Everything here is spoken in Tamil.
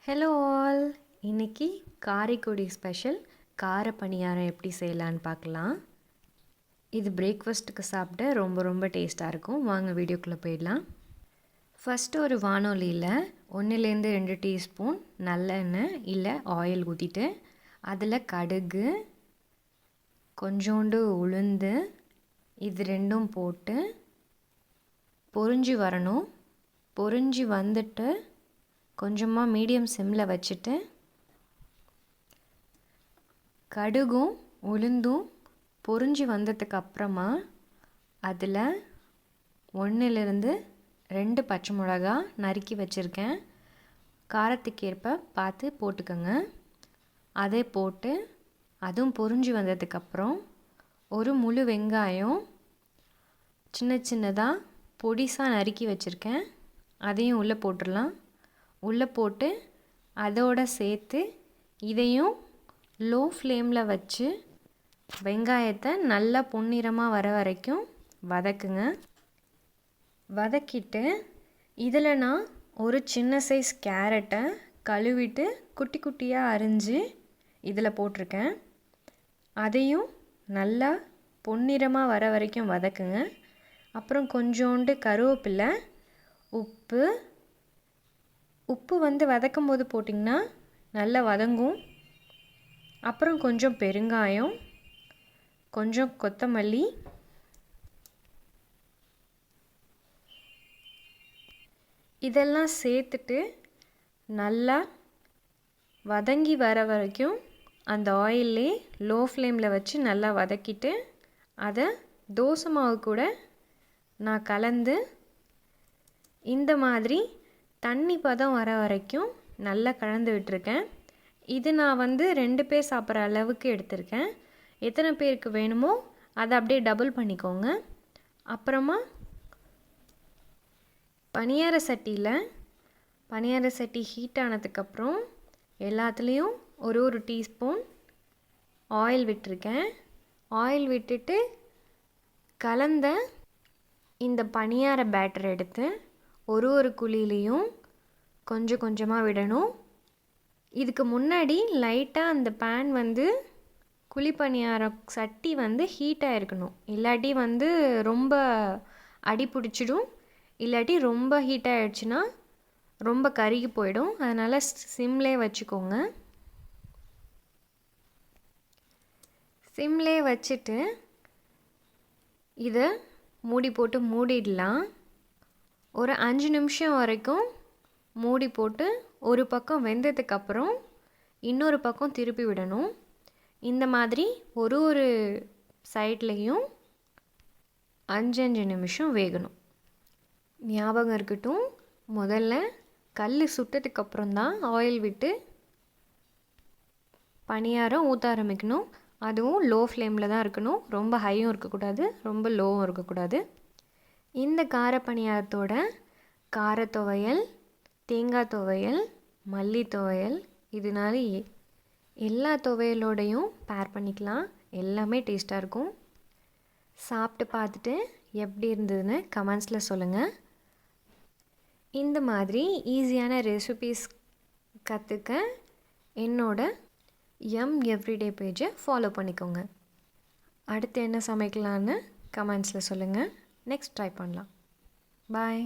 ஹலோ ஆல், இன்றைக்கி காரைக்குடி ஸ்பெஷல் கார பணியாரம் எப்படி செய்யலான்னு பார்க்கலாம். இது பிரேக்ஃபாஸ்ட்டுக்கு சாப்பிட ரொம்ப ரொம்ப டேஸ்ட்டாக இருக்கும். வாங்க வீடியோக்குள்ளே போயிடலாம். ஃபஸ்ட்டு ஒரு வானொலியில் 1-2 டீஸ்பூன் நல்லெண்ணெய் இல்லை ஆயில் ஊற்றிட்டு அதில் கடுகு, கொஞ்சோண்டு உளுந்து, இது ரெண்டும் போட்டு பொரிஞ்சு வரணும். பொரிஞ்சு வந்துட்டு கொஞ்சமாக மீடியம் சிம்மில் வச்சுட்டு கடுகும் உளுந்தும் பொரிஞ்சு வந்ததுக்கு அப்புறமா அதில் 1-2 பச்சை மிளகா நறுக்கி வச்சுருக்கேன். காரத்துக்கு ஏற்ப பார்த்து போட்டுக்கோங்க. அதை போட்டு அதுவும் பொரிஞ்சு வந்ததுக்கப்புறம் ஒரு முழு வெங்காயம் சின்ன சின்னதாக பொடிசாக நறுக்கி வச்சுருக்கேன். அதையும் உள்ளே போட்டுடலாம். உள்ளே போட்டு அதோடு சேர்த்து இதையும் லோ ஃப்ளேமில் வச்சு வெங்காயத்தை நல்லா பொன்னிறமாக வர வரைக்கும் வதக்குங்க. வதக்கிட்டு இதில் நான் ஒரு சின்ன சைஸ் கேரட்டை கழுவிட்டு குட்டி குட்டியாக அரிஞ்சு இதில் போட்டிருக்கேன். அதையும் நல்லா பொன்னிறமாக வர வரைக்கும் வதக்குங்க. அப்புறம் கொஞ்சோண்டு கருவேப்பிலை, உப்பு வதக்கும் போது போட்டிங்கன்னா நல்லா வதங்கும். அப்புறம் கொஞ்சம் பெருங்காயம், கொஞ்சம் கொத்தமல்லி, இதெல்லாம் சேர்த்துட்டு நல்லா வதங்கி வர வரைக்கும் அந்த ஆயிலே லோ ஃப்ளேமில் வச்சு நல்லா வதக்கிட்டு அதை தோசை மாவு கூட நான் கலந்து இந்த மாதிரி தண்ணி பதம் வர வரைக்கும் நல்லா கலந்து விட்டுருக்கேன். இது நான் 2 பேர் சாப்பிட்ற அளவுக்கு எடுத்திருக்கேன். எத்தனை பேருக்கு வேணுமோ அதை அப்படியே டபுள் பண்ணிக்கோங்க. அப்புறமா பணியார சட்டி ஹீட் ஆனதுக்கப்புறம் எல்லாத்துலேயும் ஒரு டீஸ்பூன் ஆயில் விட்டுருக்கேன். ஆயில் விட்டுட்டு கலந்த இந்த பணியார பேட்டர் எடுத்து ஒரு குழியிலையும் கொஞ்சம் கொஞ்சமாக விடணும். இதுக்கு முன்னாடி லைட்டாக அந்த பேன் குழி பணியார சட்டி ஹீட்டாக இருக்கணும். இல்லாட்டி ரொம்ப அடி பிடிச்சிடும். இல்லாட்டி ரொம்ப ஹீட் ஆகிடுச்சுன்னா ரொம்ப கருகி போயிடும். அதனால் சிம்லே வச்சுக்கோங்க. சிம்லே வச்சுட்டு இதை மூடி போட்டு மூடிடலாம். ஒரு 5 நிமிஷம் வரைக்கும் மூடி போட்டு ஒரு பக்கம் வெந்ததுக்கப்புறம் இன்னொரு பக்கம் திருப்பி விடணும். இந்த மாதிரி ஒரு சைட்லேயும் 5 நிமிஷம் வேகணும். ஞாபகம் இருக்கட்டும், முதல்ல கல் சுட்டதுக்கப்புறம் தான் ஆயில் விட்டு பணியாரம் ஊற்ற ஆரம்பிக்கணும். அதுவும் லோ ஃப்ளேமில் தான் இருக்கணும். ரொம்ப ஹையும் இருக்கக்கூடாது, ரொம்ப லோவும் இருக்கக்கூடாது. இந்த கார பணியாரத்தோட கார துவையல், தேங்காய் துவையல், மல்லி துவையல், இதனால எல்லா துவையலோடையும் பேர் பண்ணிக்கலாம். எல்லாமே டேஸ்ட்டாக இருக்கும். சாப்பிட்டு பார்த்துட்டு எப்படி இருந்ததுன்னு கமெண்ட்ஸில் சொல்லுங்கள். இந்த மாதிரி ஈஸியான ரெசிபீஸ் கற்றுக்க என்னோட எவ்ரிடே பேஜை ஃபாலோ பண்ணிக்கோங்க. அடுத்து என்ன சமைக்கலான்னு கமெண்ட்ஸில் சொல்லுங்கள். நெக்ஸ்ட் ட்ரை பண்ணலாம். பாய்.